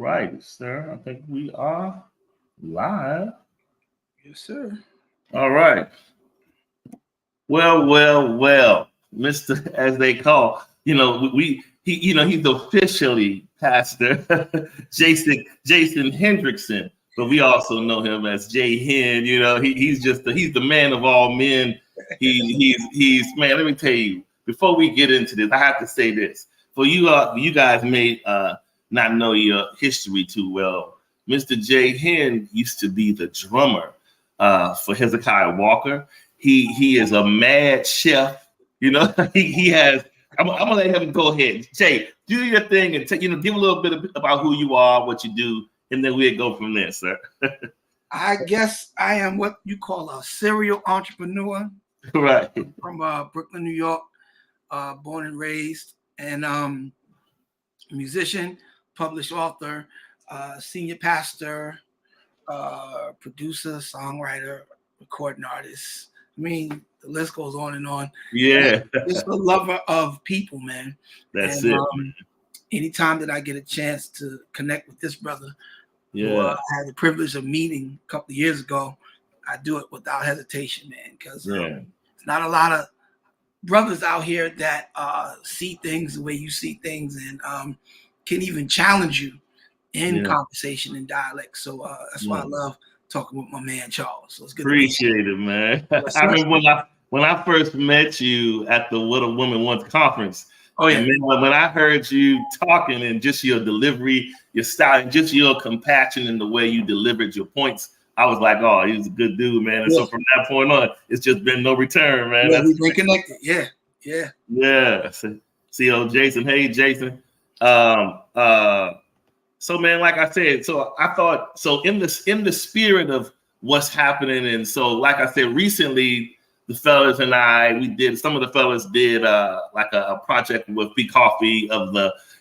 right, sir. I think we are live. Yes, sir. All right. Well, Mister, as they call, he's officially Pastor Jason Hendrickson, but we also know him as Jay Hen. He's the man of all men. He's man. Let me tell you. Before we get into this, I have to say this. For you guys may not know your history too well. Mr. Jay Hen used to be the drummer for Hezekiah Walker. He is a mad chef. He has. I'm gonna let him go ahead. Jay, do your thing and give a little bit about who you are, what you do, and then we'll go from there, sir. I guess I am what you call a serial entrepreneur. Right. From Brooklyn, New York, born and raised, and musician, published author, senior pastor, producer, songwriter, recording artist. I mean, the list goes on and on. Yeah. Just a lover of people, man. That's it. Anytime that I get a chance to connect with this brother, who I had the privilege of meeting a couple of years ago, I do it without hesitation, man, because there's not a lot of brothers out here that see things the way you see things and can even challenge you in conversation and dialect. So that's why I love talking with my man Charles. So it's good. Appreciate it, man. I remember when I first met you at the What a Woman Wants conference. Oh yeah, man, when I heard you talking and just your delivery, your style, and just your compassion and the way you delivered your points, I was like, oh, he's a good dude, man. And so from that point on, it's just been no return, man. Yeah, we've been connected. Yeah. See, Jason. Hey, Jason. So, man, like I said, so I thought, so in the spirit of what's happening, and so, like I said, recently, the fellas and I, some of the fellas did like a project with P Coffee of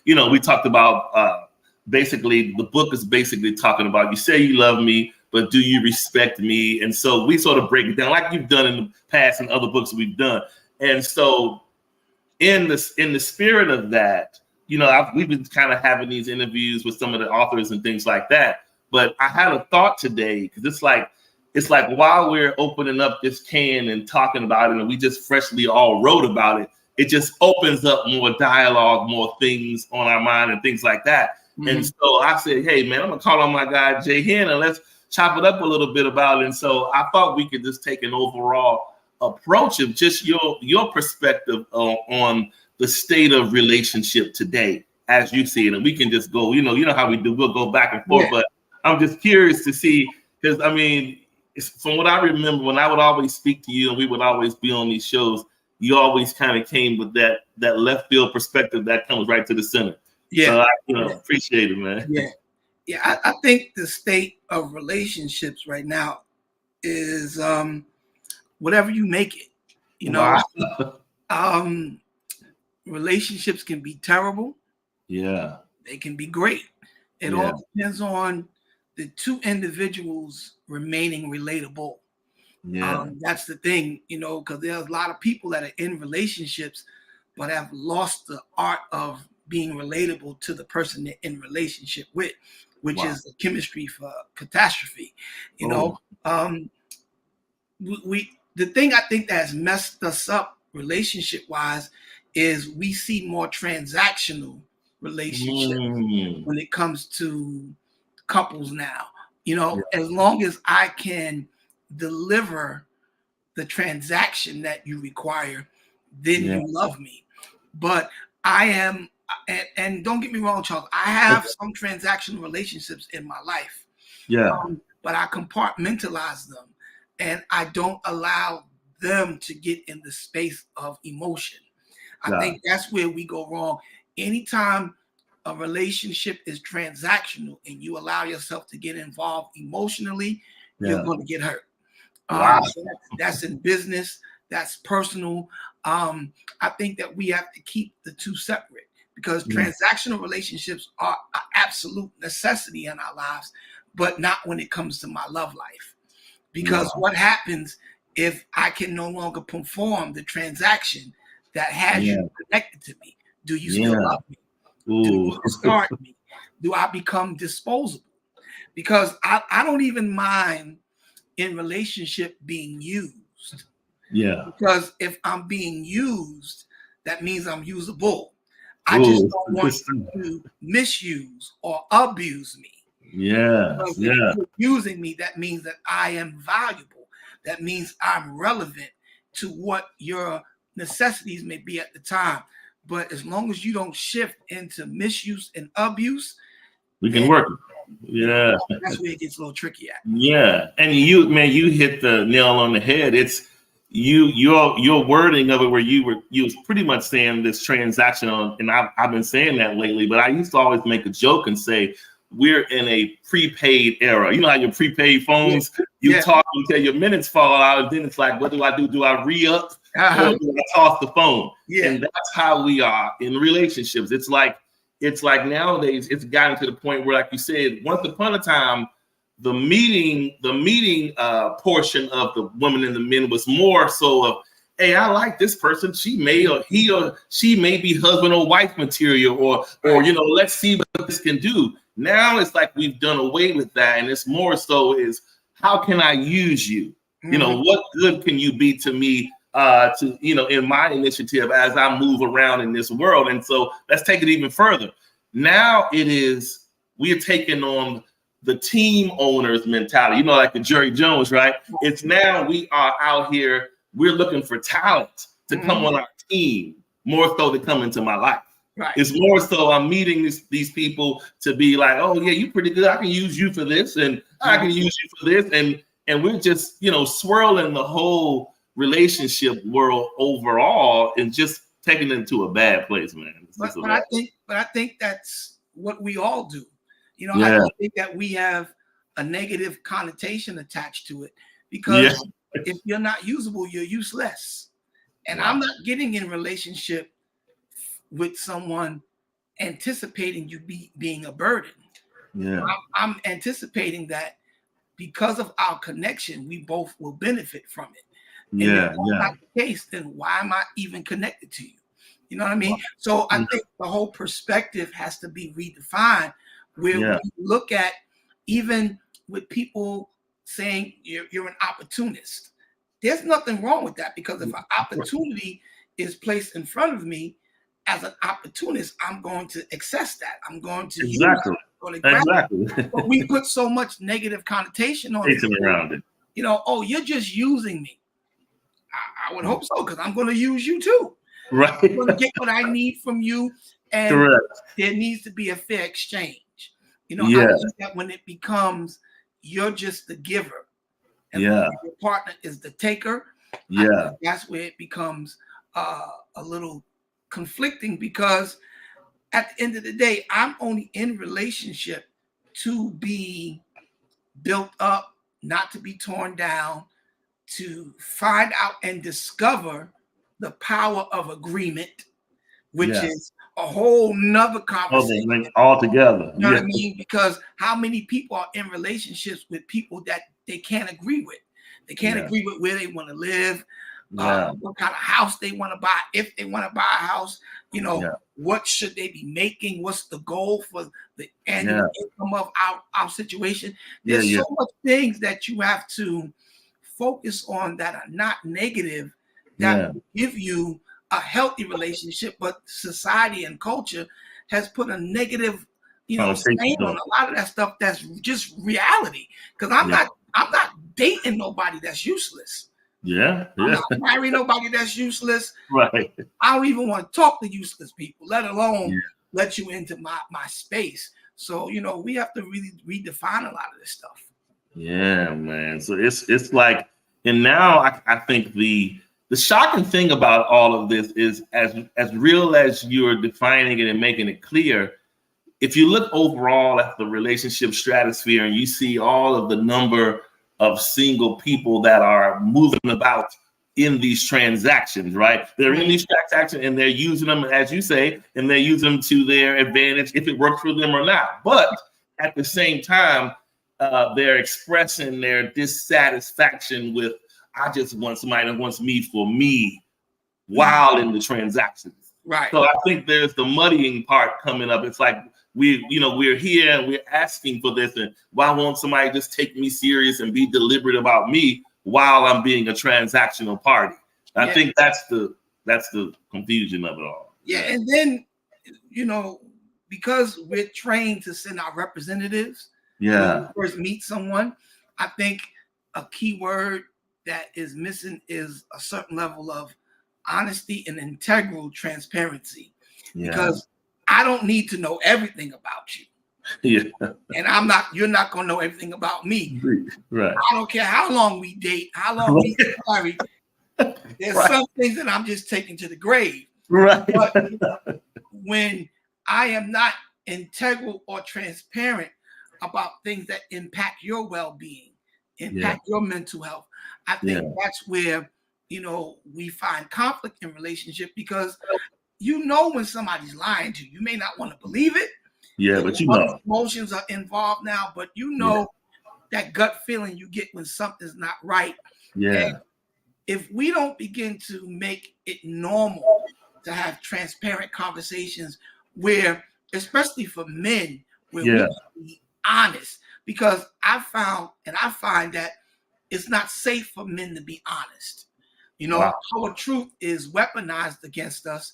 we talked about basically, the book is basically talking about, you say you love me, but do you respect me? And so we sort of break it down like you've done in the past and other books we've done. And so in the spirit of that, we've been kind of having these interviews with some of the authors and things like that. But I had a thought today, because it's like while we're opening up this can and talking about it, and we just freshly all wrote about it, it just opens up more dialogue, more things on our mind and things like that. Mm-hmm. And so I said, hey, man, I'm going to call on my guy, Jay Hen, and let's chop it up a little bit about it. And so I thought we could just take an overall approach of just your perspective on the state of relationship today as you see it. And we can just go, you know how we do, we'll go back and forth. Yeah. But I'm just curious to see, because I mean, from what I remember, when I would always speak to you and we would always be on these shows, you always kind of came with that left field perspective that comes right to the center. Yeah. So I appreciate it, man. Yeah. I think the state of relationships right now is whatever you make it. Wow. Relationships can be terrible. Yeah. They can be great. It all depends on the two individuals remaining relatable. Yeah. That's the thing, because there's a lot of people that are in relationships but have lost the art of being relatable to the person they're in relationship with, which is the chemistry for catastrophe. The thing I think that has messed us up relationship-wise is we see more transactional relationships when it comes to couples now. As long as I can deliver the transaction that you require, then you love me. But I am, and don't get me wrong, Charles, I have some transactional relationships in my life. Yeah. But I compartmentalize them and I don't allow them to get in the space of emotion. I think that's where we go wrong. Anytime a relationship is transactional and you allow yourself to get involved emotionally, you're going to get hurt. So that's in business. That's personal. I think that we have to keep the two separate because transactional relationships are an absolute necessity in our lives, but not when it comes to my love life. Because what happens if I can no longer perform the transaction that has you connected to me? Do you still love me? Do you start me? do I become disposable? Because I don't even mind in relationship being used. Yeah. Because if I'm being used, that means I'm usable. I just Ooh, don't want you to misuse or abuse me. yeah. Because if Yeah. you're using me, that means that I am valuable. That means I'm relevant to what your necessities may be at the time. But as long as you don't shift into misuse and abuse, We can then, work it. Yeah. that's where it gets a little tricky at. Yeah. And you, man, you hit the nail on the head. It's your wording of it where you was pretty much saying this transactional, and I've been saying that lately, but I used to always make a joke and say we're in a prepaid era. You know how your prepaid phones, you talk until your minutes fall out, and then it's like, what do I do? Do I re-up or do I toss the phone? And that's how we are in relationships. It's like nowadays it's gotten to the point where, like you said, once upon a time, the meeting portion of the women and the men was more so of, hey, I like this person. She may or she may be husband or wife material, or you know, let's see what this can do. Now it's like we've done away with that, and it's more so is, how can I use you? You know, what good can you be to me? To, you know, in my initiative as I move around in this world. And so let's take it even further. Now we are taking on the team owner's mentality, you know, like the Jerry Jones, right? It's now we are out here, we're looking for talent to come on our team, more so to come into my life. Right. It's more so I'm meeting these people to be like, oh yeah, you're pretty good. I can use you for this, and I can use you for this. And we're just, you know, swirling the whole relationship world overall and just taking it into a bad place, man. But I think that's what we all do. You know, Yeah. I think that we have a negative connotation attached to it, because if you're not usable, you're useless. And I'm not getting in a relationship with someone anticipating you being a burden. Yeah. I'm anticipating that because of our connection, we both will benefit from it. And if that's not the case, then why am I even connected to you? You know what I mean? So I think the whole perspective has to be redefined, where we look at, even with people saying you're an opportunist. There's nothing wrong with that, because if an opportunity is placed in front of me as an opportunist, I'm going to access that. I'm going to use it. But we put so much negative connotation on it around it. You know, oh, you're just using me. I would hope so, because I'm going to use you too. Right. I'm going to get what I need from you, and there needs to be a fair exchange. You know, I think that when it becomes you're just the giver, and your partner is the taker, that's where it becomes a little conflicting, because at the end of the day, I'm only in relationship to be built up, not to be torn down, to find out and discover the power of agreement, which is a whole nother conversation altogether. You know what I mean? Because how many people are in relationships with people that they can't agree with? They can't agree with where they want to live, what kind of house they want to buy, if they want to buy a house, you know, what should they be making? What's the goal for the annual income of our situation? There's so much things that you have to focus on that are not negative, that will give you a healthy relationship. But society and culture has put a negative, you know, stain on a lot of that stuff. That's just reality. Because I'm not dating nobody that's useless. I'm not marrying nobody that's useless. Right. I don't even want to talk to useless people, let alone let you into my space. So, you know, we have to really redefine a lot of this stuff. Yeah, man. So it's like, and now I think the shocking thing about all of this is, as real as you're defining it and making it clear, if you look overall at the relationship stratosphere and you see all of the number of single people that are moving about in these transactions, right? They're in these transactions and they're using them, as you say, and they use them to their advantage if it works for them or not. But at the same time, they're expressing their dissatisfaction with, I just want somebody that wants me for me while in the transactions. Right. So I think there's the muddying part coming up. It's like we're here and we're asking for this, and why won't somebody just take me serious and be deliberate about me while I'm being a transactional party? I think that's the confusion of it all. Yeah, and then because we're trained to send our representatives when we first meet someone, I think a key word that is missing is a certain level of honesty and integral transparency. Because I don't need to know everything about you. And you're not going to know everything about me. Right. I don't care how long we date, how long we get married. There's some things that I'm just taking to the grave. Right. But when I am not integral or transparent about things that impact your well-being, impact your mental health, I think that's where, we find conflict in relationship, because when somebody's lying to you. You may not want to believe it. Yeah, but emotions are involved now, but that gut feeling you get when something's not right. Yeah. And if we don't begin to make it normal to have transparent conversations where, especially for men, where we can be honest, because I find that it's not safe for men to be honest. Our truth is weaponized against us,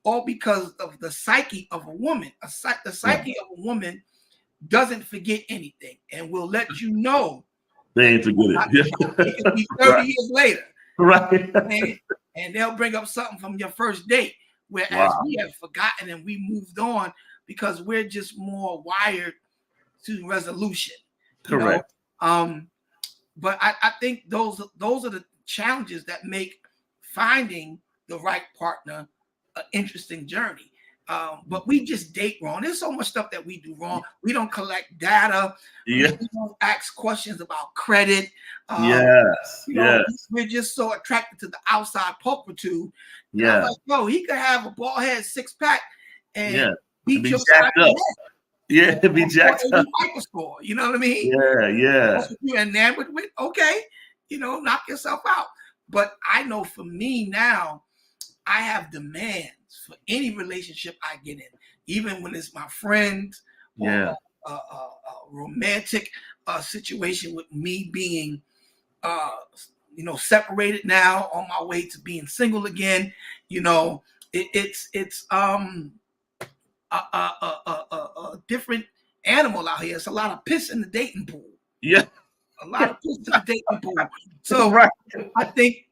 all because of the psyche of a woman. The psyche of a woman doesn't forget anything and will let you know. They ain't forget it. It can be 30 years later. Right. And they'll bring up something from your first date, whereas we have forgotten and we moved on because we're just more wired to resolution. Correct. But I think those are the challenges that make finding the right partner an interesting journey. But we just date wrong. There's so much stuff that we do wrong. We don't collect data. We don't ask questions about credit. We're just so attracted to the outside pulchritude. I'm like, yo, he could have a ball head 6-pack and beat your jacked up. Be jacked up. Score, you know what I mean? Yeah. You're enamored with, okay, knock yourself out. But I know for me now, I have demands for any relationship I get in, even when it's my friends or a romantic situation with me being, separated now on my way to being single again. It's a different animal out here. It's a lot of piss in the dating pool. A lot of piss in the dating pool. So I think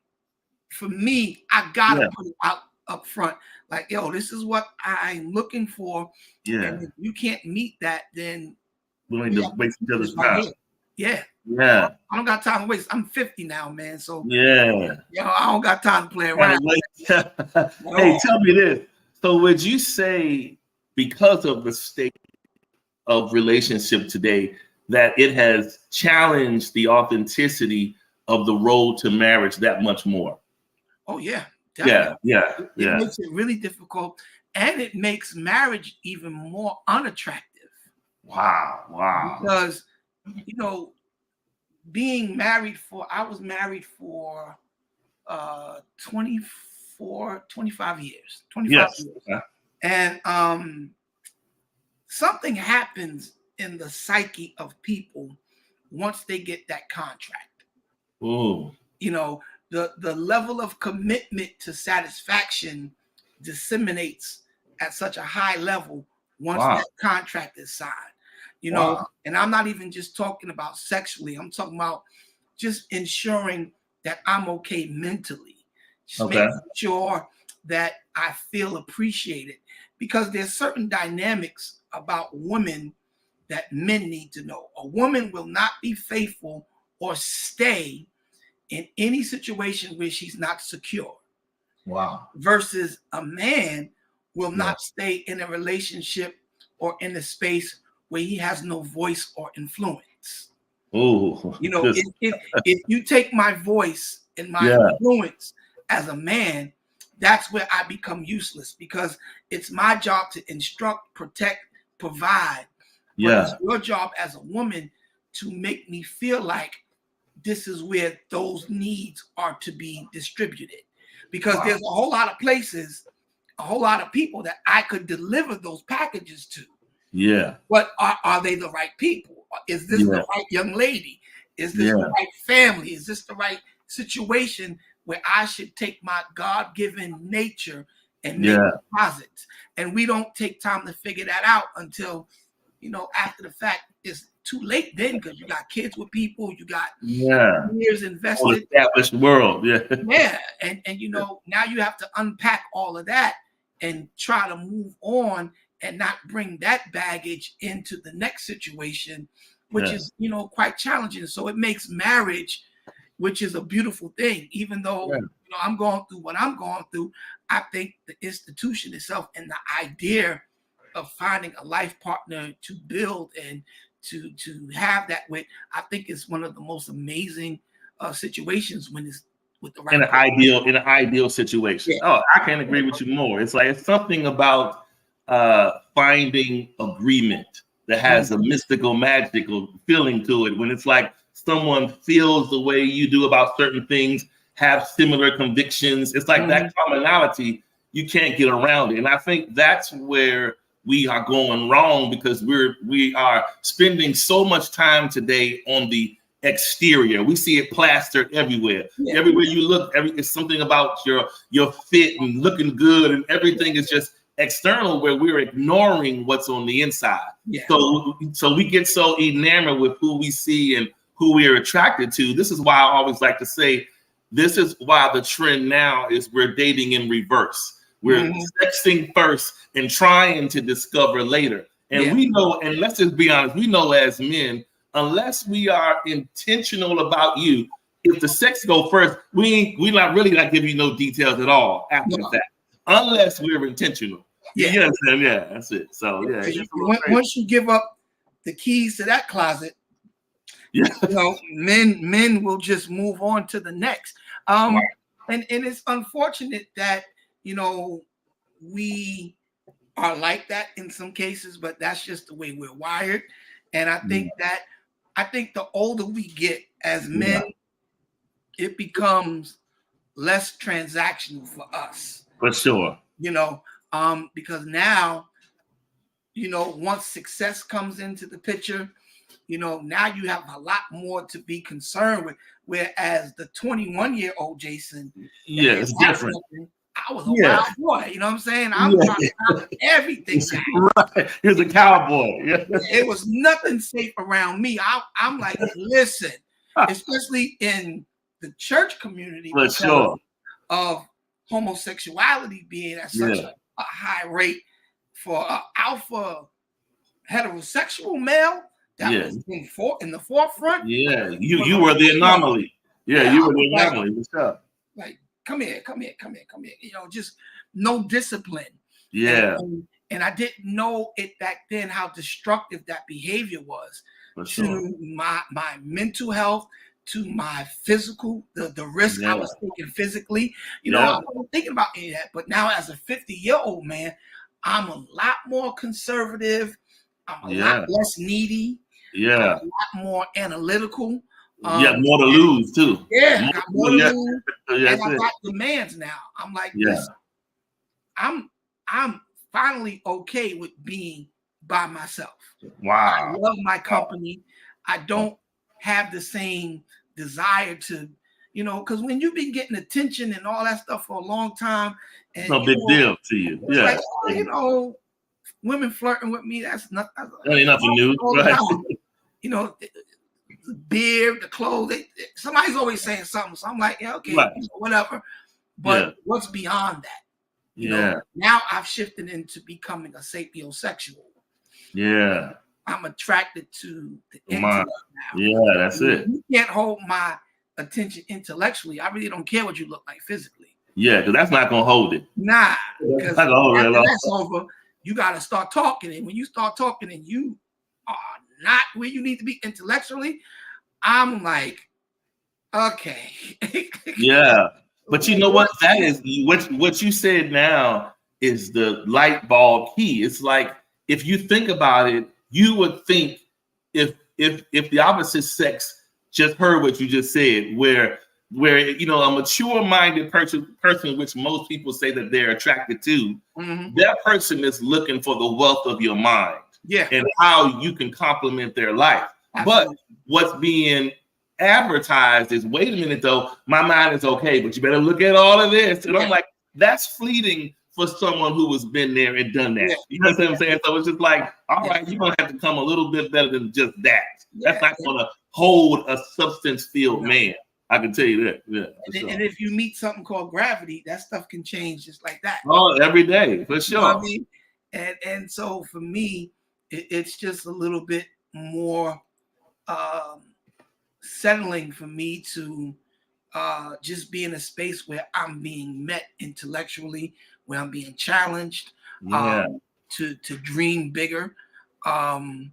for me, I gotta put it out up front. Like, yo, this is what I'm looking for. And if you can't meet that, then we need to waste each other's time. I don't got time to waste. I'm 50 now, man. So I don't got time to play around. Hey, tell me this. So would you say, because of the state of relationship today, that it has challenged the authenticity of the road to marriage that much more? Oh yeah, definitely. It makes it really difficult, and it makes marriage even more unattractive. Wow. Because being married I was married for 25 years. And something happens in the psyche of people once they get that contract. The level of commitment to satisfaction disseminates at such a high level once that contract is signed. And I'm not even just talking about sexually. I'm talking about just ensuring that I'm okay mentally. Just making sure that I feel appreciated, because there's certain dynamics about women that men need to know. A woman will not be faithful or stay in any situation where she's not secure. Versus a man will not stay in a relationship or in a space where he has no voice or influence. If you take my voice and my influence as a man, that's where I become useless, because it's my job to instruct, protect, provide. But it's your job as a woman to make me feel like this is where those needs are to be distributed. Because there's a whole lot of places, a whole lot of people that I could deliver those packages to. Yeah. But are they the right people? Is this the right young lady? Is this the right family? Is this the right situation where I should take my God-given nature and make deposits? And we don't take time to figure that out until, after the fact. It's too late then, because you got kids with people, you got years invested. Established world, and now you have to unpack all of that and try to move on and not bring that baggage into the next situation, which is quite challenging. So it makes marriage, which is a beautiful thing, even though I'm going through what I'm going through. I think the institution itself and the idea of finding a life partner to build and to have that with, I think it's one of the most amazing situations when it's with the right in an ideal situation. Oh, I can't agree with you more. It's like, it's something about finding agreement that has a mystical, magical feeling to it, when it's like someone feels the way you do about certain things, have similar convictions. It's like that commonality, you can't get around it. And I think that's where we are going wrong, because we are spending so much time today on the exterior. We see it plastered everywhere. Everywhere you look, it's something about your fit and looking good, and everything is just external, where we're ignoring what's on the inside. So we get so enamored with who we see and who we are attracted to. This is why I always like to say, this is why the trend now is we're dating in reverse. We're sexting first and trying to discover later. And we know, and let's just be honest, we know as men, unless we are intentional about you, if the sex go first, we not really not giving you no details at all after that, unless we're intentional. You understand? Yeah, that's it. So once you give up the keys to that closet, men will just move on to the next. And it's unfortunate that we are like that in some cases, but that's just the way we're wired. And I think the older we get as men, it becomes less transactional for us. For sure. Because now, once success comes into the picture, now you have a lot more to be concerned with. Whereas the 21-year-old Jason, it's different. I was a wild boy, you know what I'm saying? I'm trying to stop everything. Right. Here's a cowboy. It was nothing safe around me. I'm like, listen, especially in the church community, because of homosexuality being at such a high rate for an alpha heterosexual male that was in the forefront. You were the anomaly. You were the anomaly. What's up? Like, come here. Just no discipline. And I didn't know it back then how destructive that behavior was to my mental health, to my physical, the risk I was taking physically. I wasn't thinking about any of that. But now, as a 50-year-old man, I'm a lot more conservative. I'm a lot less needy. I'm a lot more analytical. More to lose too. I got more to lose. And I got demands now. I'm like, listen, I'm finally okay with being by myself. Wow. I love my company. I don't have the same desire to, because when you've been getting attention and all that stuff for a long time, and no big deal to you. It's like, women flirting with me, that ain't nothing new. Right. The beard, the clothes, somebody's always saying something. So I'm like, whatever. But what's beyond that? Now I've shifted into becoming a sapiosexual. I'm attracted to the intellect now. That's it. You can't hold my attention intellectually. I really don't care what you look like physically. Because that's not gonna hold it. Nah, because after that's over, you got to start talking. And when you start talking and you are not where you need to be intellectually, I'm like, okay. But you know what? That is what you said now is the light bulb key. It's like, if you think about it, you would think if the opposite sex just heard what you just said, where a mature-minded person, which most people say that they're attracted to, that person is looking for the wealth of your mind. and how you can complement their life. Absolutely. But what's being advertised is, wait a minute though, my mind is okay, but you better look at all of this. And I'm like, that's fleeting for someone who has been there and done that. You know what I'm saying? So it's just like, all right, you're gonna have to come a little bit better than just that. That's not gonna hold a substance-filled man. I can tell you that. And if you meet something called gravity, that stuff can change just like that. Oh, every day, for sure. You know what I mean? And so for me, it's just a little bit more settling for me to just be in a space where I'm being met intellectually, where I'm being challenged to dream bigger. And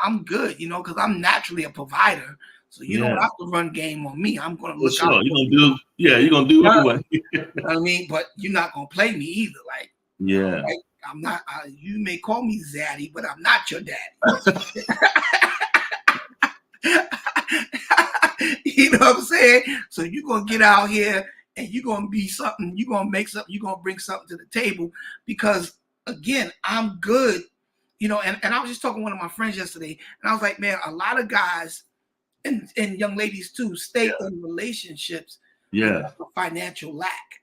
I'm good, because I'm naturally a provider. So you don't have to run game on me. I'm gonna look out. You're gonna do what you want. You know what I mean? But you're not gonna play me either. Like, I'm not. You may call me Zaddy, but I'm not your daddy. You know what I'm saying? So you're gonna get out here and you're gonna be something. You're gonna make something. You're gonna bring something to the table because, again, I'm good. And I was just talking to one of my friends yesterday, and I was like, man, a lot of guys and young ladies too stay in relationships with a financial lack.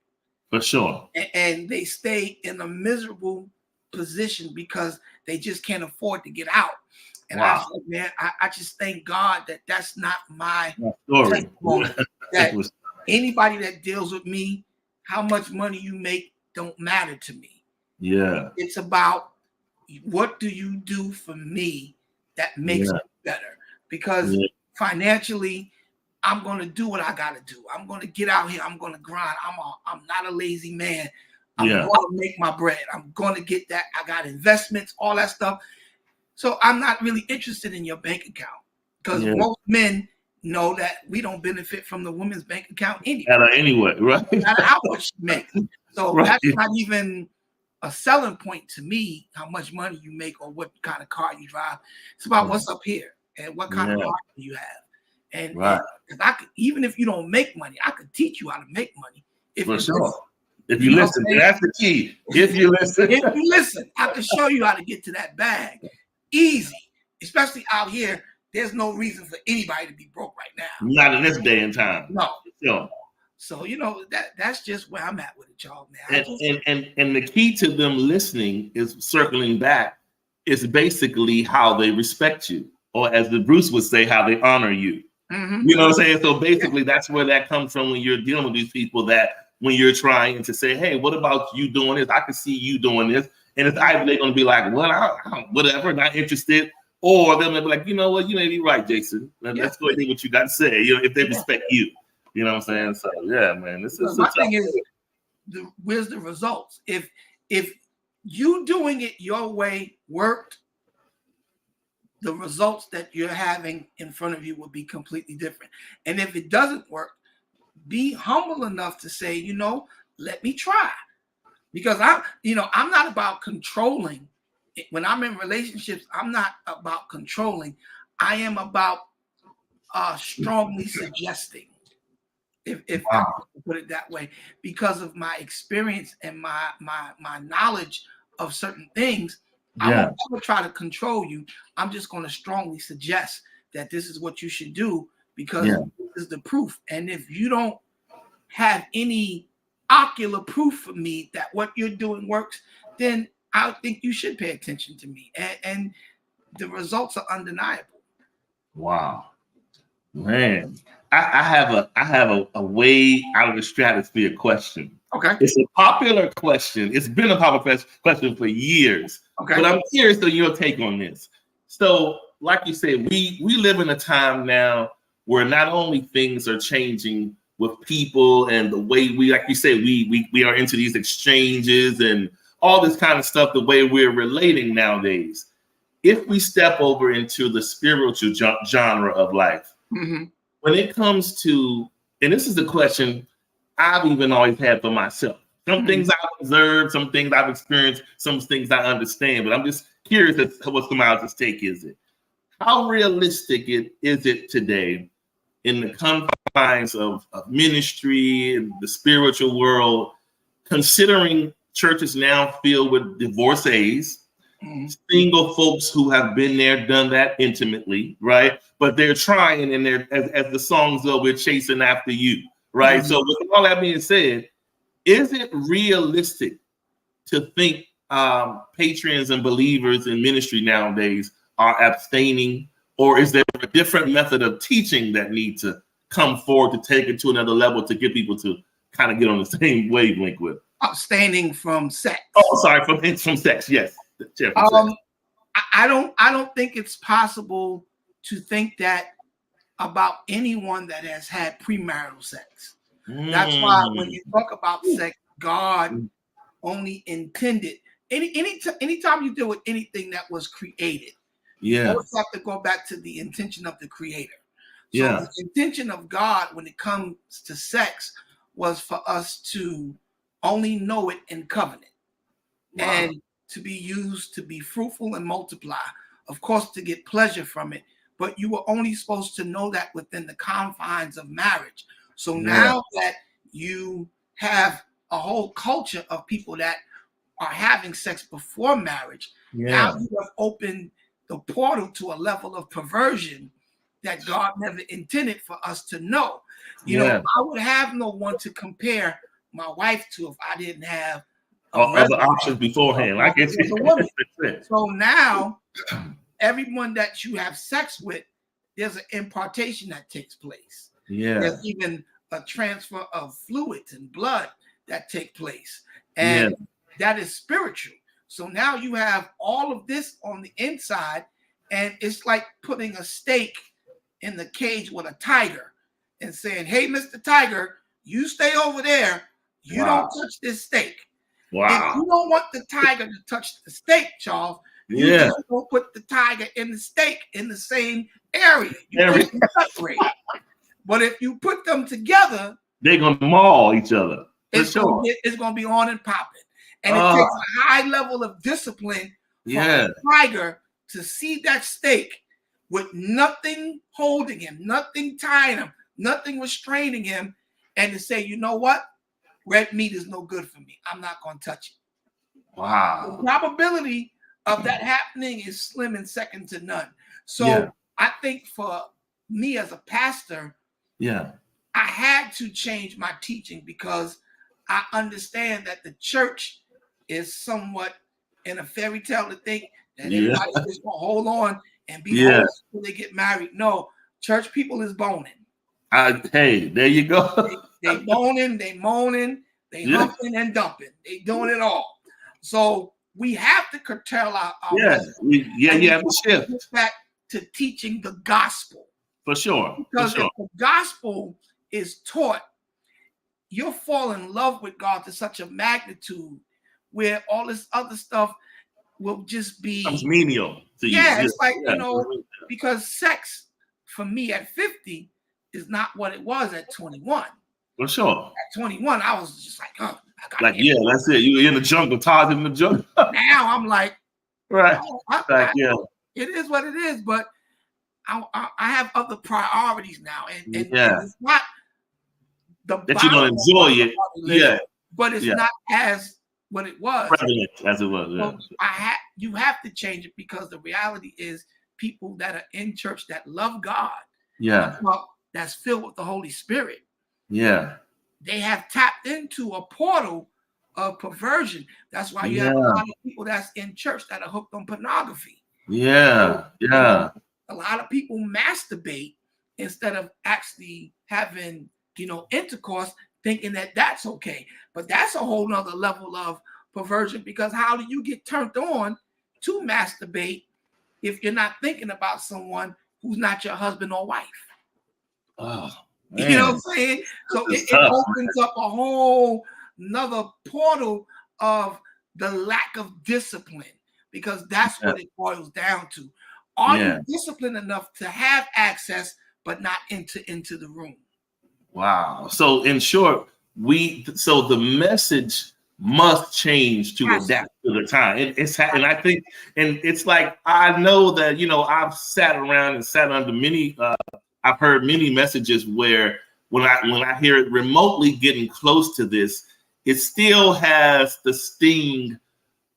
For sure. And they stay in a miserable position because they just can't afford to get out. And I was like, man, I just thank God that that's not my story. That anybody that deals with me, how much money you make don't matter to me. Yeah. It's about what do you do for me that makes me better? Because financially, I'm going to do what I got to do. I'm going to get out here. I'm going to grind. I'm not a lazy man. I'm going to make my bread. I'm going to get that. I got investments, all that stuff. So I'm not really interested in your bank account because most men know that we don't benefit from the women's bank account anyway. Right? No matter how much you make. So that's not even a selling point to me, how much money you make or what kind of car you drive. It's about what's up here and what kind of car you have. And because I could, even if you don't make money, I could teach you how to make money. If you listen, that's the key. If you listen, I can show you how to get to that bag. Easy, especially out here. There's no reason for anybody to be broke right now. Not in this day and time. No. So that's just where I'm at with it, y'all, man. And the key to them listening is circling back. Is basically how they respect you, or as the Bruce would say, how they honor you. Mm-hmm. You know what I'm saying? So basically, that's where that comes from when you're dealing with these people. That when you're trying to say, "Hey, what about you doing this? I can see you doing this." And it's either they're going to be like, "Well, whatever, not interested," or they'll be like, "You know what? You may be right, Jason. Let's go ahead and hear what you got to say." If they respect you, you know what I'm saying? So yeah, man, this is my thing is, where's the results? If you doing it your way worked, the results that you're having in front of you will be completely different. And if it doesn't work, be humble enough to say, let me try. Because I'm not about controlling. When I'm in relationships, I'm not about controlling. I am about strongly suggesting, if I can put it that way, because of my experience and my knowledge of certain things. I won't ever try to control you. I'm just going to strongly suggest that this is what you should do because this is the proof. And if you don't have any ocular proof for me that what you're doing works, then I think you should pay attention to me. And the results are undeniable. Wow, man. I have a way out of the stratosphere question. Okay. It's a popular question. It's been a popular question for years. Okay. But I'm curious to your take on this. So, like you said, we live in a time now where not only things are changing with people and the way we, like you said, we are into these exchanges and all this kind of stuff, the way we're relating nowadays. If we step over into the spiritual genre of life, when it comes to, and this is the question I've even always had for myself. Some things I've observed, some things I've experienced, some things I understand, but I'm just curious as to what somebody else's take is. How realistic is it today in the confines of ministry and the spiritual world, considering churches now filled with divorcees, single folks who have been there, done that intimately, right? But they're trying, and they're as the songs go, we're chasing after you, right? So with all that being said, is it realistic to think patrons and believers in ministry nowadays are abstaining, or is there a different method of teaching that needs to come forward to take it to another level to get people to kind of get on the same wavelength with? Abstaining from sex. Oh, sorry, from sex. Yes. I don't think it's possible to think that about anyone that has had premarital sex. That's why when you talk about sex, God only intended anytime you deal with anything that was created, you always have to go back to the intention of the creator. So the intention of God when it comes to sex was for us to only know it in covenant. Wow. And to be used to be fruitful and multiply, of course, to get pleasure from it. But you were only supposed to know that within the confines of marriage. So now that you have a whole culture of people that are having sex before marriage, now you have opened the portal to a level of perversion that God never intended for us to know. You know, I would have no one to compare my wife to if I didn't have other options beforehand. Like it's a woman. So now, everyone that you have sex with, there's an impartation that takes place. There's even a transfer of fluids and blood that take place, and that is spiritual. So now you have all of this on the inside, and it's like putting a steak in the cage with a tiger and saying, "Hey, Mr. Tiger, you stay over there. You don't touch this steak." If you don't want the tiger to touch the steak, Charles, you just don't put the tiger and the steak in the same area. You separate. But if you put them together, they're gonna maul each other. It's gonna be on and popping. And it takes a high level of discipline for a tiger to see that steak with nothing holding him, nothing tying him, nothing restraining him, and to say, you know what? Red meat is no good for me. I'm not going to touch it. Wow. The probability of that happening is slim and second to none. So I think for me as a pastor, I had to change my teaching because I understand that the church is somewhat in a fairy tale to think that everybody's just going to hold on and be old until they get married. No, church people is boning. Hey, there you go. They boning, they moaning, they humping and dumping. They doing it all. So we have to curtail our you have to shift back to teaching the gospel. For sure. Because if the gospel is taught, you'll fall in love with God to such a magnitude where all this other stuff will just be menial to you. It's like, you know, because sex for me at 50 is not what it was at 21. For sure. At 21, I was just like, oh, I got that's it. You're in the jungle, Todd in the jungle. Now I'm like, it is what it is, but I have other priorities now, and it's not the that you don't enjoy it, but it's not as what it was, prevalent as it was. So you have to change it because the reality is people that are in church that love God, that's filled with the Holy Spirit, they have tapped into a portal of perversion. That's why you have a lot of people that's in church that are hooked on pornography. A lot of people masturbate instead of actually having, intercourse, thinking that that's okay. But that's a whole nother level of perversion, because how do you get turned on to masturbate if you're not thinking about someone who's not your husband or wife? Oh, man. You know what I'm saying? So it opens up a whole another portal of the lack of discipline, because that's what it boils down to. Are you disciplined enough to have access but not enter into the room? Wow. So in short, the message must change to adapt to the time. And I think, and it's like, I know that, I've sat around and sat under many, I've heard many messages where when I hear it remotely getting close to this, it still has the sting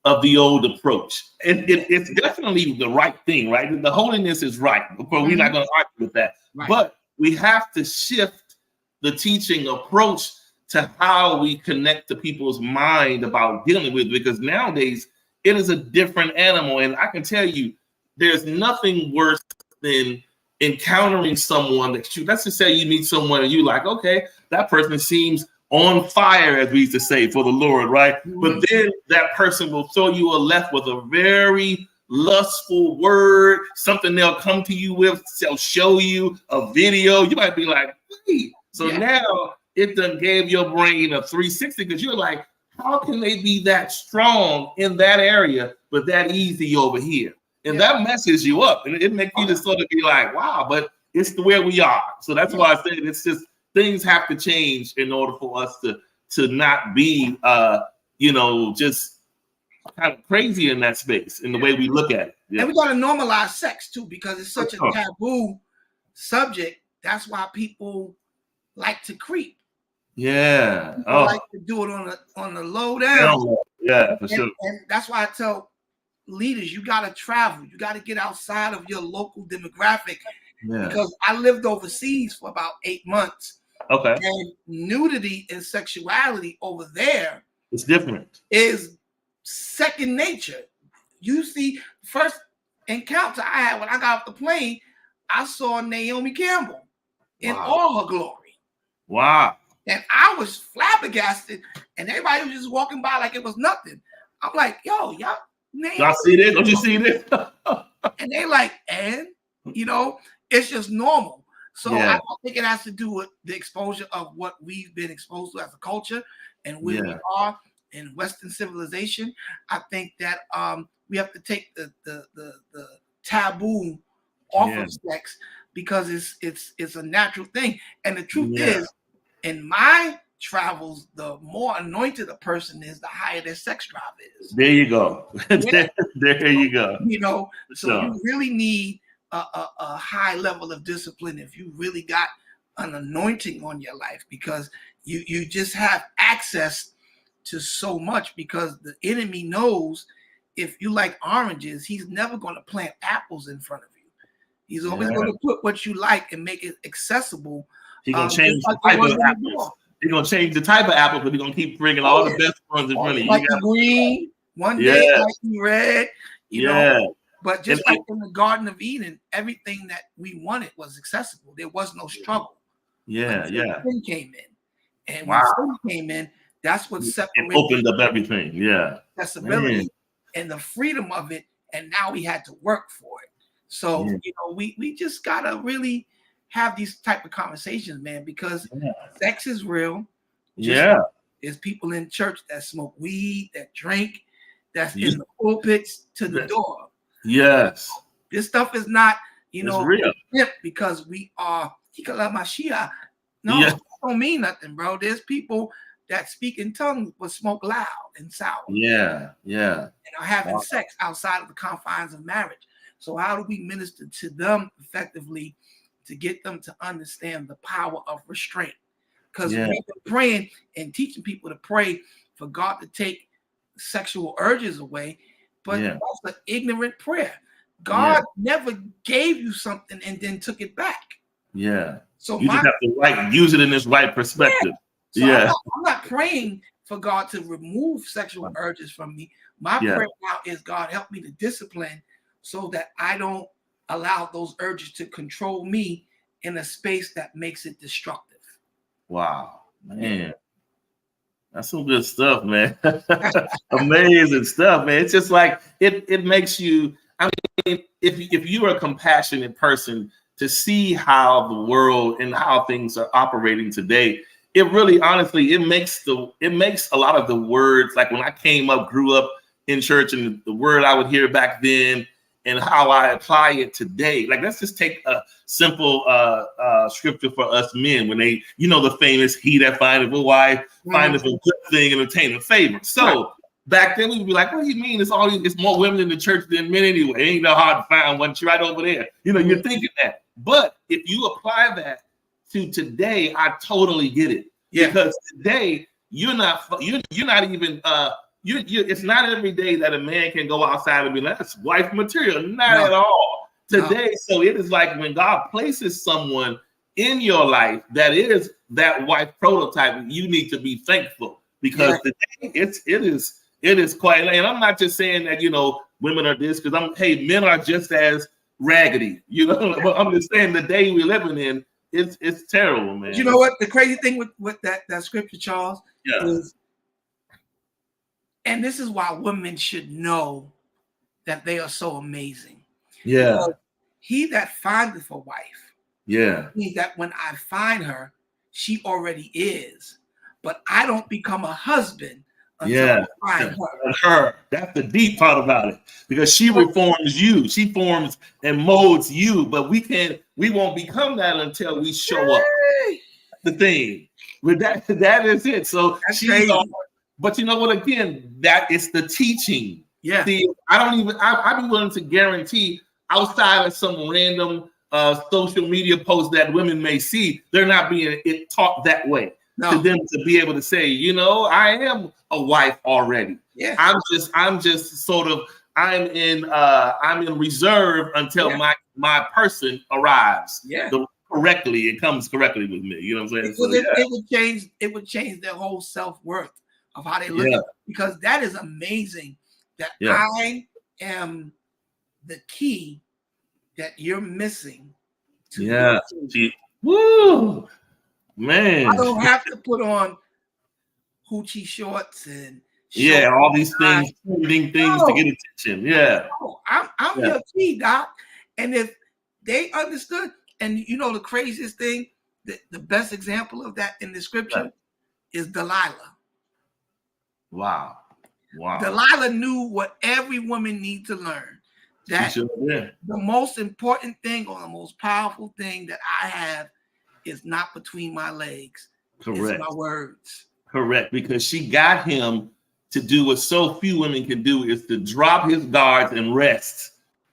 of the old approach. It's definitely the right thing, right? The holiness is right. Of course, we're not going to argue with that. Right. But we have to shift the teaching approach to how we connect to people's mind about dealing with it, because nowadays it is a different animal. And I can tell you, there's nothing worse than encountering someone that let's just say you meet someone and you're like, okay, that person seems on fire, as we used to say, for the Lord, right? Mm-hmm. But then that person will throw you a left with a very lustful word, something they'll come to you with, they'll show you a video. You might be like, wait. So now it done gave your brain a 360, because you're like, how can they be that strong in that area, but that easy over here? And that messes you up. And it makes you just sort of be like, wow, but it's the way we are. So that's why I said it's just, things have to change in order for us to not be, just kind of crazy in that space, in the way we look at it. Yeah. And we got to normalize sex too, because it's such a taboo subject. That's why people like to creep. Yeah. People like to do it on the low down. Yeah, for sure. And that's why I tell leaders, you got to travel. You got to get outside of your local demographic. Yeah. Because I lived overseas for about 8 months. Okay. And nudity and sexuality over there is different. Is second nature. You see, first encounter I had when I got off the plane, I saw Naomi Campbell in all her glory. Wow. And I was flabbergasted, and everybody was just walking by like it was nothing. I'm like, yo, y'all see this? Don't you see this? And they like, and it's just normal. So I think it has to do with the exposure of what we've been exposed to as a culture and where we are in Western civilization. I think that we have to take the taboo off of sex, because it's a natural thing. And the truth is, in my travels, the more anointed a person is, the higher their sex drive is. There you go. There you go. So you really need a high level of discipline if you really got an anointing on your life, because you just have access to so much, because the enemy knows if you like oranges, he's never going to plant apples in front of you. He's always going to put what you like and make it accessible. He's going to change the type of apples. He's going to change the type of apples, but he's going to keep bringing all the best ones in front of you. Like the green, one day like the red, you know. But just like in the Garden of Eden, everything that we wanted was accessible. There was no struggle. Sin came in. And when sin came in, that's what separated. It opened up everything. Yeah. Accessibility and the freedom of it. And now we had to work for it. So, we just got to really have these type of conversations, man, because sex is real. There's people in church that smoke weed, that drink, that's in the pulpits to the door. Yes. This stuff is not, real. Because we are Mashiach. No, it don't mean nothing, bro. There's people that speak in tongues but smoke loud and sour. Yeah. And are having sex outside of the confines of marriage. So how do we minister to them effectively to get them to understand the power of restraint? Because we've been praying and teaching people to pray for God to take sexual urges away. But that's an ignorant prayer. God never gave you something and then took it back. Yeah. So you just have to use it in this right perspective. So I'm not praying for God to remove sexual urges from me. My prayer now is, God, help me to discipline so that I don't allow those urges to control me in a space that makes it destructive. Wow, man. That's some good stuff, man. Amazing stuff, man. It's just like it makes you, I mean, if you're a compassionate person, to see how the world and how things are operating today, it really, honestly, it makes a lot of the words, like when I grew up in church, and the word I would hear back then and how I apply it today. Like, let's just take a simple scripture for us men, when they, the famous, he that findeth a wife, findeth a good thing and obtain a favor. So back then we would be like, what do you mean? It's more women in the church than men anyway. It ain't no hard to find one. She's right over there. You're thinking that. But if you apply that to today, I totally get it. Yeah. Because today you're not even it's not every day that a man can go outside and be like, that's wife material. Not No. at all. Today, No. so it is like when God places someone in your life that is that wife prototype, you need to be thankful, because today it is quite. And I'm not just saying that, you know, women are this, because men are just as raggedy, you know. But I'm just saying the day we're living in, it's terrible, man. You know what? The crazy thing with that scripture, Charles, is, and this is why women should know that they are so amazing. Yeah. Because he that findeth a wife, means that when I find her, she already is. But I don't become a husband until I find her. That's the deep part about it, because she reforms you. She forms and molds you, but we won't become that until we show up. The thing with that is it. So she's but you know what? Again, that is the teaching. Yeah. See, I'd be willing to guarantee, outside of some random social media posts that women may see, they're not being taught that way. To them to be able to say, you know, I am a wife already. Yeah. I'm just sort of I'm in reserve until my person arrives. Yeah. Correctly, it comes correctly with me. You know what I'm saying? So, it would change their whole self-worth of how they look at it, because that is amazing that I am the key that you're missing to woo, man. I don't have to put on hoochie shorts and all these things to get attention. I'm your key, Doc. And if they understood, and you know the craziest thing, the best example of that in the scripture is Delilah. Wow. Delilah knew what every woman needs to learn. That the most important thing, or the most powerful thing that I have, is not between my legs. Correct. It's my words. Correct. Because she got him to do what so few women can do, is to drop his guards and rest.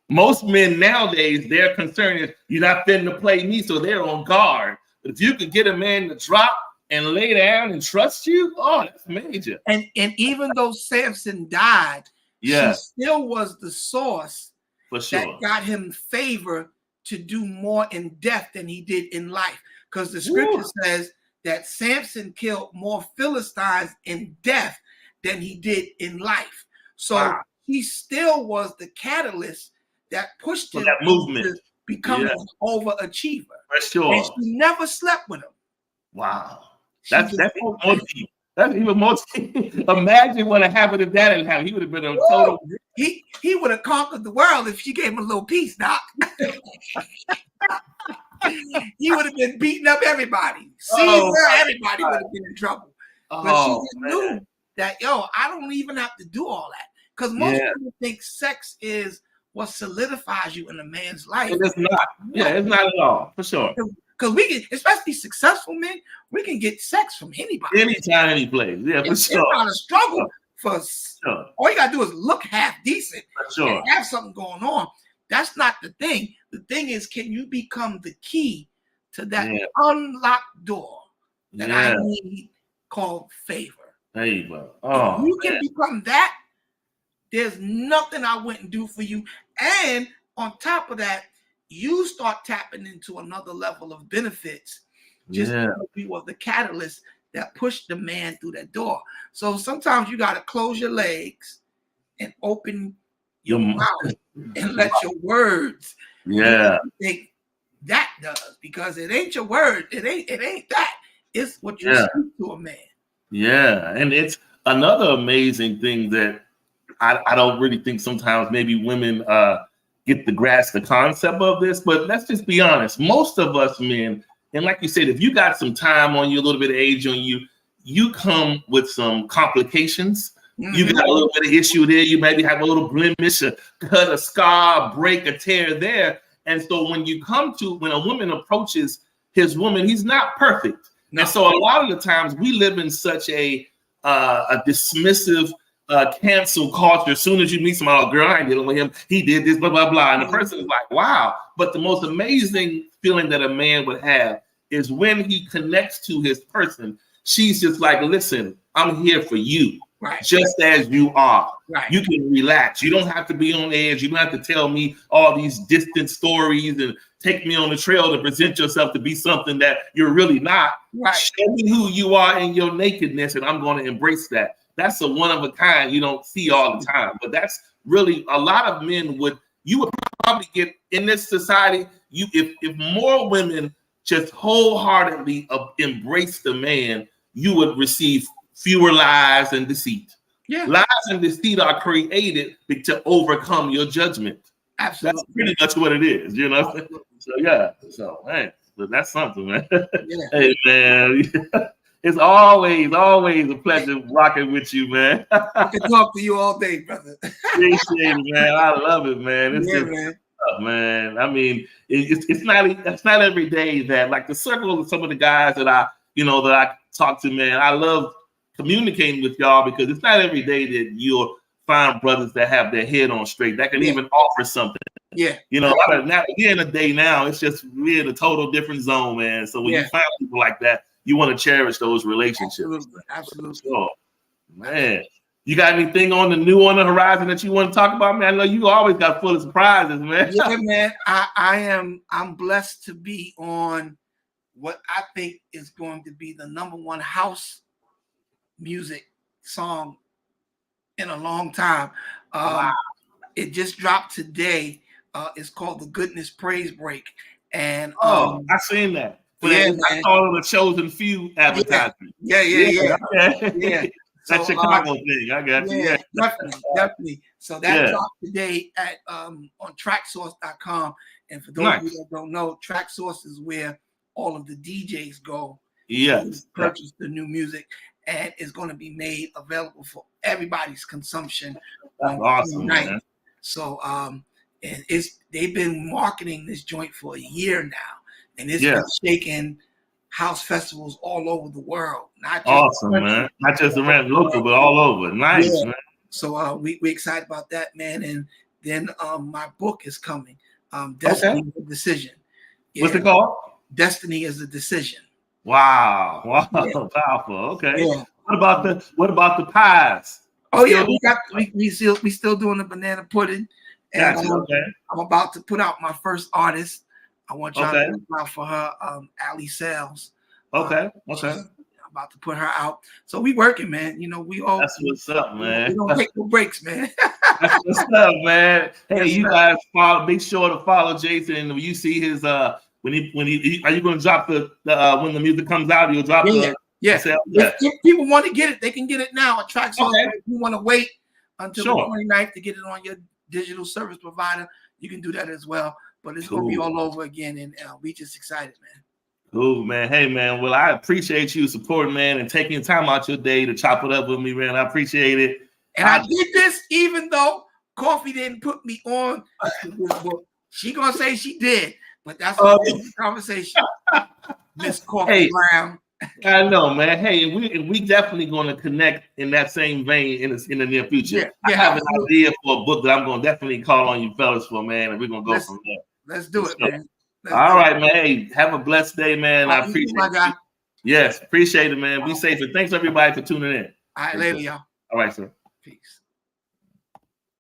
Most men nowadays, their concern is, you're not fitting to play me, so they're on guard. But if you could get a man to drop and lay down and trust you, oh, that's major. And even though Samson died, she still was the source that got him favor to do more in death than he did in life. Because the scripture says that Samson killed more Philistines in death than he did in life. So he still was the catalyst that pushed him to become an overachiever. For sure. And she never slept with him. Wow. That's even more deep. That's even more deep. Imagine what had happened if that had happened. He would have been a total. He would have conquered the world if she gave him a little piece, Doc. He would have been beating up everybody. Everybody would have been in trouble. But she just knew that, I don't even have to do all that. Because most people think sex is what solidifies you in a man's life. It's not. It's not at all, for sure. Because we can, especially successful men, we can get sex from anybody. Anytime, any place. Yeah, for sure. It's not a struggle for sure. All you gotta do is look half decent and have something going on. That's not the thing. The thing is, can you become the key to that unlocked door that I need, called favor? Favor. If you can become that, there's nothing I wouldn't do for you. And on top of that, you start tapping into another level of benefits. Just because you are the catalyst that pushed the man through that door. So sometimes you got to close your legs and open your mouth and let your words think that does, because it ain't your word. It ain't that. It's what you speak to a man. Yeah. And it's another amazing thing that I don't really think sometimes maybe women get to grasp the concept of this, but let's just be honest. Most of us men, and like you said, if you got some time on you, a little bit of age on you, you come with some complications. Mm-hmm. You got a little bit of issue there. You maybe have a little blemish, a cut, a scar, break, a tear there. And so when a woman approaches his woman, he's not perfect. No. And so a lot of the times we live in such a dismissive, cancel culture. As soon as you meet somebody, oh, girl, I ain't dealing with him. He did this, blah, blah, blah. And the person is like, wow. But the most amazing feeling that a man would have is when he connects to his person, she's just like, listen, I'm here for you. Right. Just as you are. Right. You can relax. You don't have to be on edge. You don't have to tell me all these distant stories and take me on the trail to present yourself to be something that you're really not. Right. Show me who you are in your nakedness, and I'm going to embrace that. That's a one of a kind you don't see all the time. But that's really a lot of men you would probably get in this society. If more women just wholeheartedly embrace the man, you would receive fewer lies and deceit. Yeah. Lies and deceit are created to overcome your judgment. Absolutely. That's pretty much what it is, you know? So, yeah. So, man, that's something, man. Yeah. Hey, man. It's always a pleasure rocking with you, man. I can talk to you all day, brother. Appreciate it, man. I love it, man. It's just man. Up, man. I mean, it's not every day that, like, the circle of some of the guys that I talk to, man. I love communicating with y'all because it's not every day that you'll find brothers that have their head on straight that can even offer something. Yeah. Now we're in a day now, it's just we're in a total different zone, man. So when you find people like that, you want to cherish those relationships. Absolutely. So, man, you got anything on the horizon that you want to talk about, man? I know you always got full of surprises, man. Yeah, man. I'm blessed to be on what I think is going to be the #1 house music song in a long time. Wow. It just dropped today. It's called The Goodness Praise Break. And I seen that. I saw the Chosen Few advertisement. Yeah. Okay. That's Chicago thing. I got you. Yeah, definitely. So that dropped today at on tracksource.com. And for those of you that don't know, TrackSource is where all of the DJs go to purchase the new music, and it's going to be made available for everybody's consumption. That's awesome, man. So and they've been marketing this joint for a year now, and it's been shaking house festivals all over the world. Not just man. Not just around local, but all over. Nice, man. So we excited about that, man. And then my book is coming. Destiny is a Decision. What's it called? Destiny is a Decision. Wow. Powerful. Okay. Yeah. What about the pies? Oh yeah, we still doing the banana pudding. And I'm about to put out my first artist. I want y'all to look out for her, Ali Sales. Okay. I'm about to put her out. So we working, man. We all. That's what's up, man. We don't take no breaks, man. That's what's up, man. Hey, you guys be sure to follow Jason. When you see his when he are you going to drop the when the music comes out? You'll drop the If people want to get it, they can get it now at TrackSource. If you want to wait until the 29th to get it on your digital service provider, you can do that as well. But it's going to be all over again, and we just excited, man. Cool, man. Hey, man. Well, I appreciate you supporting, man, and taking time out your day to chop it up with me, man. I appreciate it. And I did this even though Coffee didn't put me on this book. She gonna say she did, but that's a conversation. Miss Coffee Brown. I know, man. Hey, we definitely going to connect in that same vein in the near future. I have an idea for a book that I'm going to definitely call on you fellas for, man, and we're going to go from there. Let's do it, man. All right, man. Hey, have a blessed day, man. I appreciate it. Yes, appreciate it, man. Be safe. And thanks, everybody, for tuning in. All right, later, y'all. All right, sir. Peace.